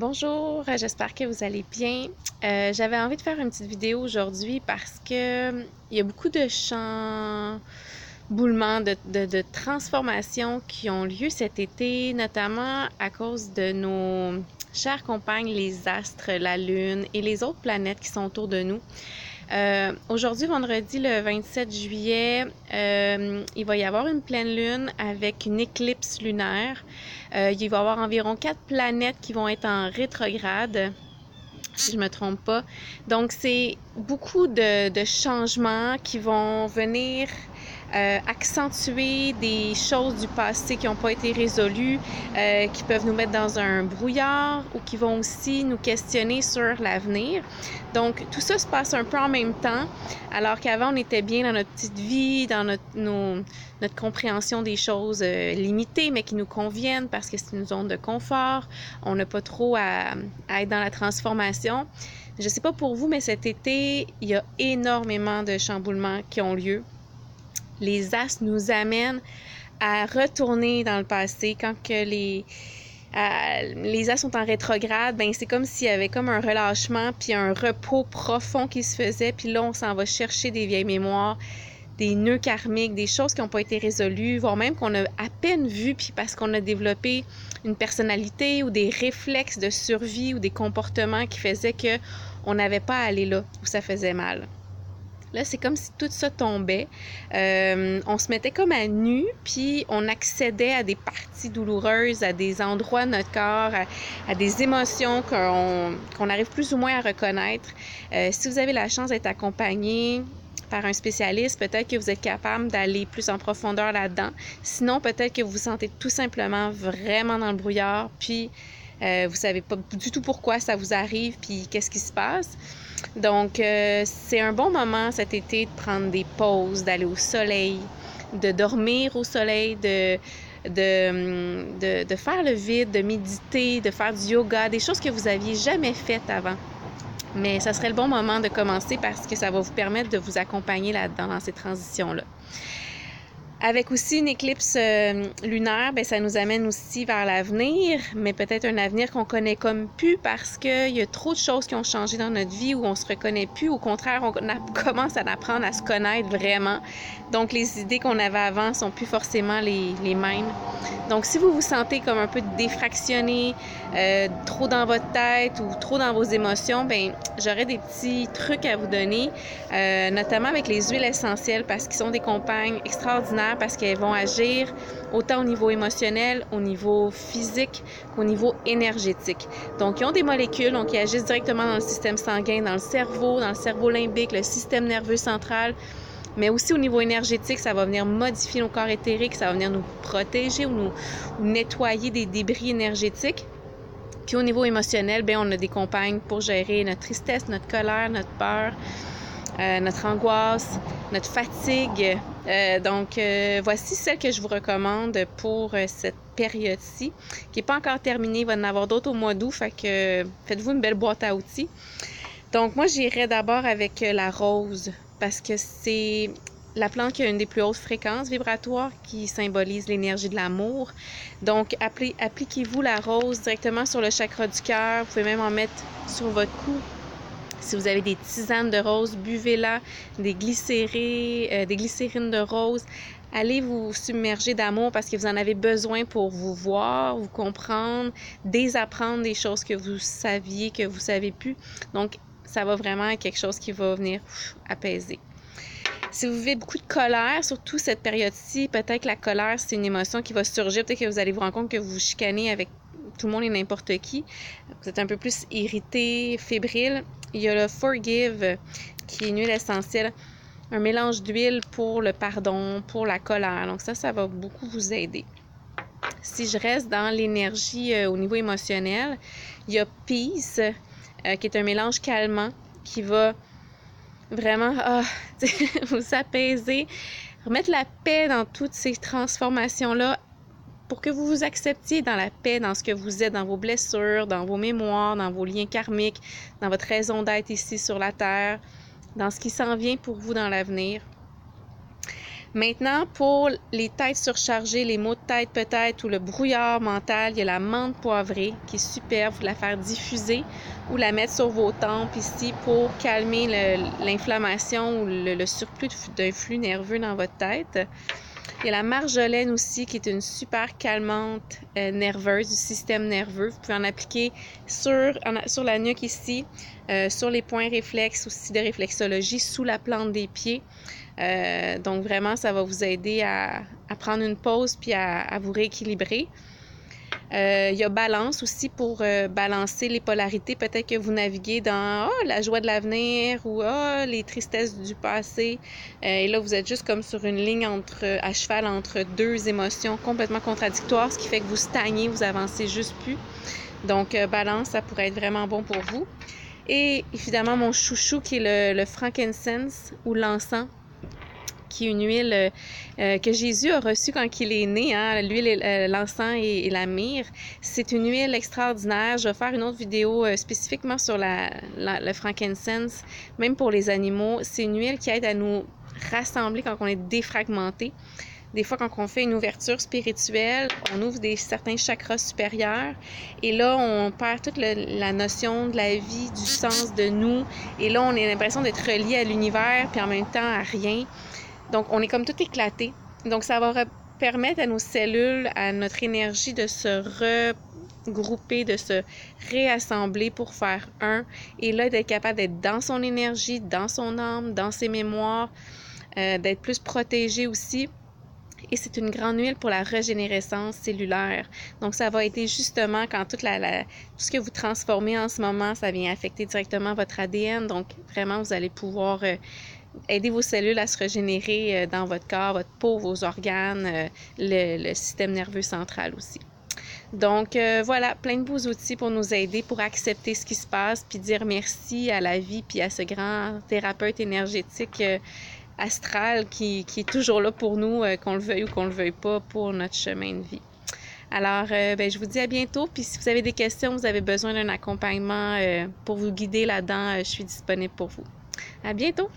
Bonjour, j'espère que vous allez bien. J'avais envie de faire une petite vidéo aujourd'hui parce que il y a beaucoup de chamboulements, de transformations qui ont lieu cet été, notamment à cause de nos chères compagnes, les astres, la Lune et les autres planètes qui sont autour de nous. Aujourd'hui, vendredi, le 27 juillet, il va y avoir une pleine lune avec une éclipse lunaire. Il va y avoir environ 4 planètes qui vont être en rétrograde, si je me trompe pas. Donc, c'est beaucoup de changements qui vont venir accentuer des choses du passé qui n'ont pas été résolues, qui peuvent nous mettre dans un brouillard ou qui vont aussi nous questionner sur l'avenir. Donc, tout ça se passe un peu en même temps, alors qu'avant, on était bien dans notre petite vie, dans notre compréhension des choses limitées, mais qui nous conviennent parce que c'est une zone de confort. On n'a pas trop à être dans la transformation. Je ne sais pas pour vous, mais cet été, il y a énormément de chamboulements qui ont lieu. Les astres nous amènent à retourner dans le passé. Quand que les astres sont en rétrograde, ben c'est comme s'il y avait comme un relâchement puis un repos profond qui se faisait. Puis là, on s'en va chercher des vieilles mémoires, des nœuds karmiques, des choses qui n'ont pas été résolues, voire même qu'on a à peine vues, puis parce qu'on a développé une personnalité ou des réflexes de survie ou des comportements qui faisaient qu'on n'avait pas à aller là où ça faisait mal. Là, c'est comme si tout ça tombait. On se mettait comme à nu, puis on accédait à des parties douloureuses, à des endroits de notre corps, à des émotions qu'on arrive plus ou moins à reconnaître. Si vous avez la chance d'être accompagné par un spécialiste, peut-être que vous êtes capable d'aller plus en profondeur là-dedans. Sinon, peut-être que vous vous sentez tout simplement vraiment dans le brouillard, puis vous savez pas du tout pourquoi ça vous arrive, puis qu'est-ce qui se passe. Donc, c'est un bon moment cet été de prendre des pauses, d'aller au soleil, de dormir au soleil, de faire le vide, de méditer, de faire du yoga, des choses que vous aviez jamais faites avant. Mais ça serait le bon moment de commencer parce que ça va vous permettre de vous accompagner là-dedans, dans ces transitions-là. Avec aussi une éclipse lunaire, bien, ça nous amène aussi vers l'avenir, mais peut-être un avenir qu'on connaît comme plus parce qu'il y a trop de choses qui ont changé dans notre vie où on se reconnaît plus. Au contraire, on commence à apprendre à se connaître vraiment. Donc, les idées qu'on avait avant sont plus forcément les mêmes. Donc, si vous vous sentez comme un peu défractionné, trop dans votre tête ou trop dans vos émotions, bien, j'aurais des petits trucs à vous donner, notamment avec les huiles essentielles parce qu'ils sont des compagnes extraordinaires parce qu'elles vont agir autant au niveau émotionnel, au niveau physique qu'au niveau énergétique. Donc, ils ont des molécules donc, qui agissent directement dans le système sanguin, dans le cerveau limbique, le système nerveux central, mais aussi au niveau énergétique, ça va venir modifier nos corps éthériques, ça va venir nous protéger ou nous nettoyer des débris énergétiques. Puis au niveau émotionnel, bien, on a des compagnes pour gérer notre tristesse, notre colère, notre peur, notre angoisse, notre fatigue. Voici celle que je vous recommande pour cette période-ci, qui n'est pas encore terminée. Il va y en avoir d'autres au mois d'août, fait que faites-vous une belle boîte à outils. Donc, moi, j'irais d'abord avec la rose, parce que c'est la plante qui a une des plus hautes fréquences vibratoires qui symbolise l'énergie de l'amour. Donc, appliquez-vous la rose directement sur le chakra du cœur. Vous pouvez même en mettre sur votre cou. Si vous avez des tisanes de rose, buvez-la, des glycérines de rose. Allez vous submerger d'amour parce que vous en avez besoin pour vous voir, vous comprendre, désapprendre des choses que vous saviez, que vous ne savez plus. Donc, ça va vraiment être quelque chose qui va venir apaiser. Si vous vivez beaucoup de colère, surtout cette période-ci, peut-être que la colère, c'est une émotion qui va surgir. Peut-être que vous allez vous rendre compte que vous vous chicanez avec tout le monde et n'importe qui. Vous êtes un peu plus irrité, fébrile. Il y a le Forgive, qui est une huile essentielle, un mélange d'huile pour le pardon, pour la colère. Donc ça va beaucoup vous aider. Si je reste dans l'énergie au niveau émotionnel, il y a Peace, qui est un mélange calmant, qui va vraiment vous apaiser, remettre la paix dans toutes ces transformations-là pour que vous vous acceptiez dans la paix, dans ce que vous êtes, dans vos blessures, dans vos mémoires, dans vos liens karmiques, dans votre raison d'être ici sur la Terre, dans ce qui s'en vient pour vous dans l'avenir. Maintenant, pour les têtes surchargées, les maux de tête peut-être ou le brouillard mental, il y a la menthe poivrée qui est superbe. Vous la faire diffuser ou la mettre sur vos tempes ici pour calmer l'inflammation ou le surplus d'un flux nerveux dans votre tête. Il y a la marjolaine aussi qui est une super calmante nerveuse du système nerveux. Vous pouvez en appliquer sur la nuque ici, sur les points réflexes aussi de réflexologie, sous la plante des pieds. Donc vraiment, ça va vous aider à prendre une pause puis à vous rééquilibrer. Il y a balance aussi pour balancer les polarités. Peut-être que vous naviguez dans la joie de l'avenir ou les tristesses du passé. Et là, vous êtes juste comme sur une ligne à cheval entre deux émotions complètement contradictoires, ce qui fait que vous stagnez, vous avancez juste plus. Donc, balance, ça pourrait être vraiment bon pour vous. Et évidemment, mon chouchou qui est le frankincense ou l'encens, qui est une huile que Jésus a reçue quand il est né, hein, l'huile, l'encens et la myrrhe. C'est une huile extraordinaire. Je vais faire une autre vidéo spécifiquement sur le frankincense, même pour les animaux. C'est une huile qui aide à nous rassembler quand on est défragmenté. Des fois, quand on fait une ouverture spirituelle, on ouvre certains chakras supérieurs et là, on perd toute la notion de la vie, du sens de nous. Et là, on a l'impression d'être relié à l'univers puis en même temps à rien. Donc, on est comme tout éclaté. Donc, ça va permettre à nos cellules, à notre énergie de se regrouper, de se réassembler pour faire un. Et là, d'être capable d'être dans son énergie, dans son âme, dans ses mémoires, d'être plus protégé aussi. Et c'est une grande huile pour la régénérescence cellulaire. Donc, ça va aider justement quand tout ce que vous transformez en ce moment, ça vient affecter directement votre ADN. Donc, vraiment, vous allez pouvoir aider vos cellules à se régénérer dans votre corps, votre peau, vos organes, le système nerveux central aussi. Donc, voilà, plein de beaux outils pour nous aider, pour accepter ce qui se passe, puis dire merci à la vie, puis à ce grand thérapeute énergétique astral qui est toujours là pour nous, qu'on le veuille ou qu'on le veuille pas, pour notre chemin de vie. Alors, je vous dis à bientôt. Puis si vous avez des questions, vous avez besoin d'un accompagnement pour vous guider là-dedans, je suis disponible pour vous. À bientôt!